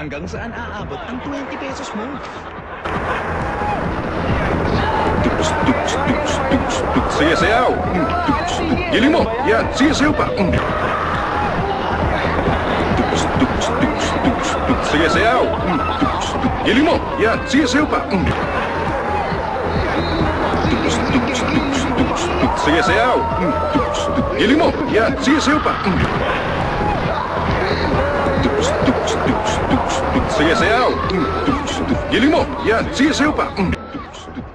Hanggang saan aabot ang 20 pesos mo? Sayaw-sayaw. Giling mo. Yan, sayaw-sayaw pa. Sayaw-sayaw. Giling mo. Yan, sayaw-sayaw pa. Sayaw-sayaw. Giling mo. Yan, sayaw-sayaw pa. Sayaw-sayaw. Giling mo. Yan, sayaw-sayaw pa.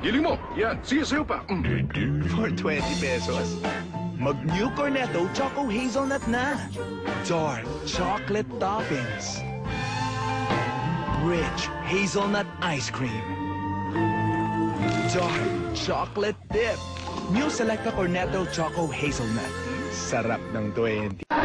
Giling mo. Yan, sayaw-sayaw pa. For 20 pesos, mag-New Cornetto Choco Hazelnut na. Dark chocolate toppings. Rich hazelnut ice cream. Dark chocolate dip. New Selecta Cornetto Choco Hazelnut. Sarap ng 20.